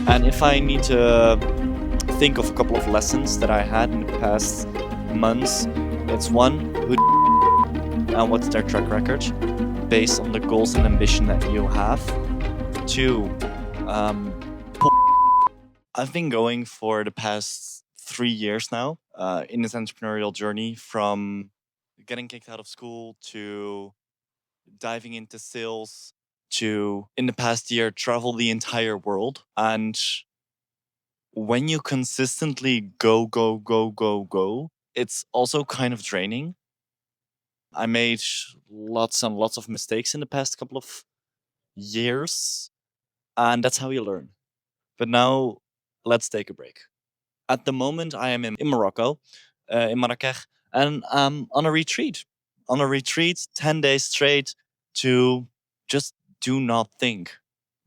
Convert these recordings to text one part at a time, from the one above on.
And if I need to think of a couple of lessons that I had in the past months, it's one, who and what's their track record based on the goals and ambition that you have. Two, um, I've been going for the past 3 years now in this entrepreneurial journey, from getting kicked out of school to diving into sales to, in the past year, travel the entire world. And when you consistently go, go, go, go, go, it's also kind of draining. I made lots and lots of mistakes in the past couple of years, and that's how you learn. But now, let's take a break. At the moment, I am in Morocco, in Marrakech, and I'm on a retreat, 10 days straight to just do not think.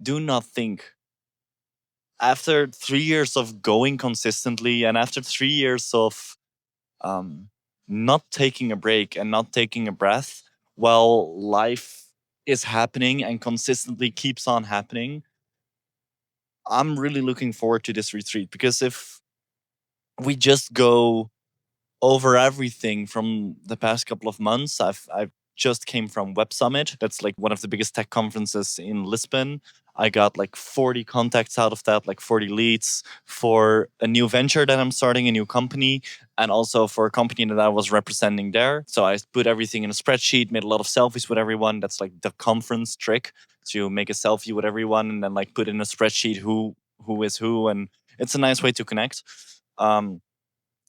Do not think. After 3 years of going consistently, and after 3 years of um, not taking a break and not taking a breath while life is happening and consistently keeps on happening, I'm really looking forward to this retreat, because if we just go over everything from the past couple of months, I've just came from Web Summit. That's like one of the biggest tech conferences in Lisbon. I got like 40 contacts out of that, like 40 leads for a new venture that I'm starting, a new company, and also for a company that I was representing there. So I put everything in a spreadsheet, made a lot of selfies with everyone. That's like the conference trick, to make a selfie with everyone and then like put in a spreadsheet who is who, and it's a nice way to connect. Um,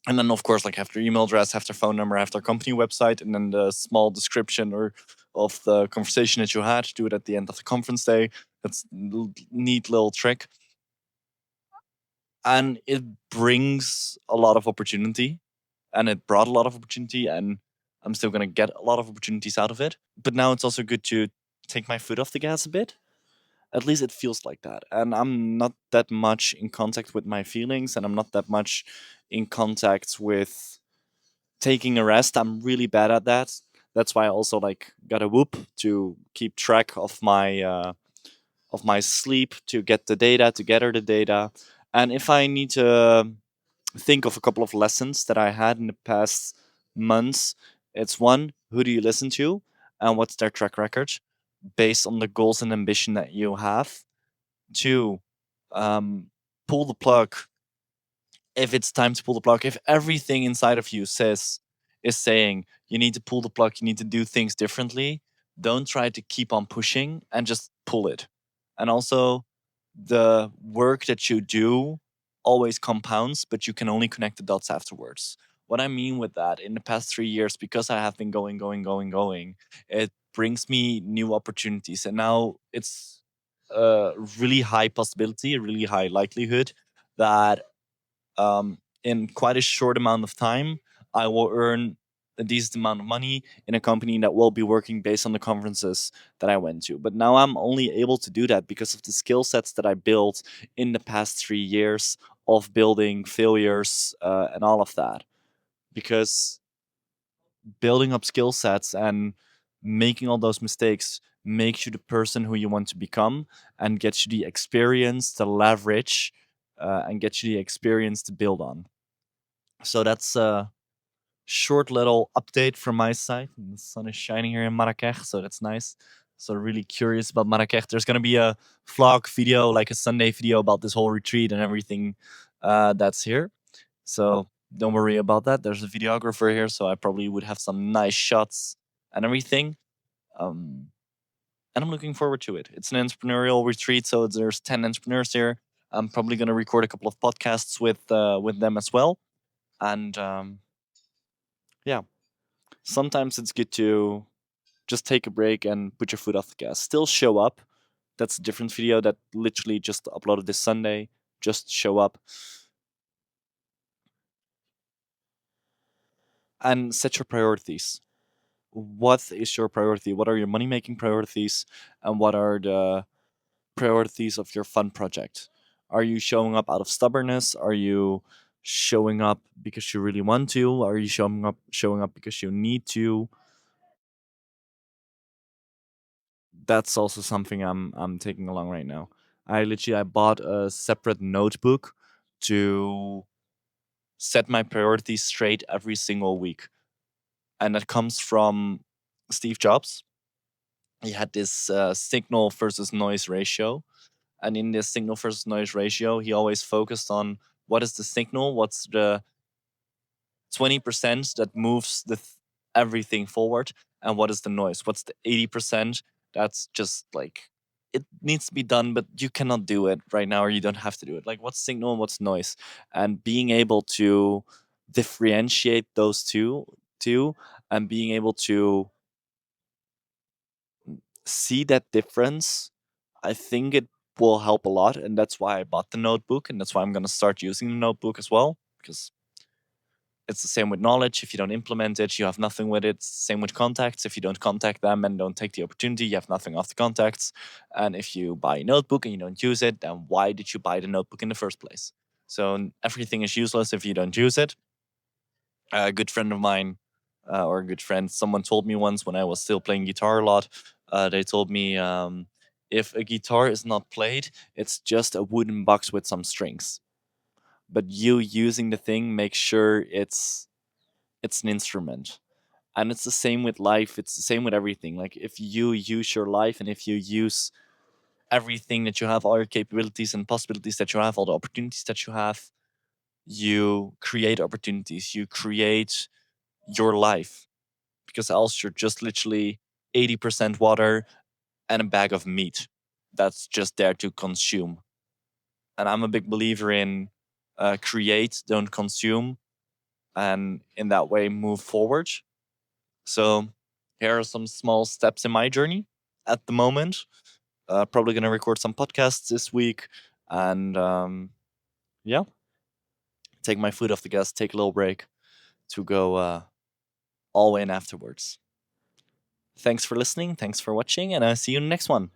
and then of course, like, have their email address, have their phone number, have their company website, and then the small description or of the conversation that you had, do it at the end of the conference day. That's neat little trick, and it brings a lot of opportunity, and it brought a lot of opportunity, and I'm still going to get a lot of opportunities out of it. But now it's also good to take my foot off the gas a bit. At least it feels like that, and I'm not that much in contact with my feelings, and I'm not that much in contact with taking a rest. I'm really bad at that. That's why I also like got a Whoop to keep track of my sleep, to get the data, to gather the data. And if I need to think of a couple of lessons that I had in the past months, it's one, who do you listen to and what's their track record based on the goals and ambition that you have. Two, um, pull the plug if it's time to pull the plug. If everything inside of you is saying you need to pull the plug, you need to do things differently, don't try to keep on pushing, and just pull it. And also, the work that you do always compounds, but you can only connect the dots afterwards. What I mean with that, in the past 3 years, because I have been going, going, going, going, it brings me new opportunities. And now it's a really high possibility, a really high likelihood that in quite a short amount of time, I will earn a decent amount of money in a company that will be working based on the conferences that I went to. But now I'm only able to do that because of the skill sets that I built in the past 3 years of building failures and all of that. Because building up skill sets and making all those mistakes makes you the person who you want to become, and gets you the experience to leverage, and gets you the experience to build on. So that's a short little update from my side. And the sun is shining here in Marrakech, so that's nice. So really curious about Marrakech. There's gonna be a vlog video, like a Sunday video about this whole retreat and everything that's here. So don't worry about that. There's a videographer here, so I probably would have some nice shots and everything. Um, and I'm looking forward to it. It's an entrepreneurial retreat, so there's 10 entrepreneurs here. I'm probably gonna record a couple of podcasts with them as well. And yeah, sometimes it's good to just take a break and put your foot off the gas. Still show up. That's a different video that literally just uploaded this Sunday. Just show up and set your priorities. What is your priority? What are your money making priorities? And what are the priorities of your fun project? Are you showing up out of stubbornness? Are you showing up because you really want to? Are you showing up because you need to? That's also something I'm taking along right now. I bought a separate notebook to set my priorities straight every single week. And that comes from Steve Jobs. He had this signal versus noise ratio. And in this signal versus noise ratio, he always focused on what is the signal, what's the 20% that moves everything forward, and what is the noise, what's the 80% that's just like it needs to be done but you cannot do it right now or you don't have to do it, like what's signal and what's noise, and being able to differentiate those two and being able to see that difference, I think it will help a lot. And that's why I bought the notebook, and that's why I'm going to start using the notebook as well, because it's the same with knowledge. If you don't implement it, you have nothing with it. Same with contacts. If you don't contact them and don't take the opportunity, you have nothing off the contacts. And if you buy a notebook and you don't use it, then why did you buy the notebook in the first place? So everything is useless if you don't use it. A good friend of mine, or a good friend, someone told me once when I was still playing guitar a lot, they told me, if a guitar is not played, it's just a wooden box with some strings. But you using the thing makes sure it's an instrument. And it's the same with life, it's the same with everything. Like if you use your life and if you use everything that you have, all your capabilities and possibilities that you have, all the opportunities that you have, you create opportunities, you create your life, because else you're just literally 80% water and a bag of meat that's just there to consume. And I'm a big believer in create, don't consume, and in that way move forward. So here are some small steps in my journey at the moment. Probably going to record some podcasts this week, and yeah, take my foot off the gas, take a little break to go all in afterwards. Thanks for listening. Thanks for watching, and I'll see you in the next one.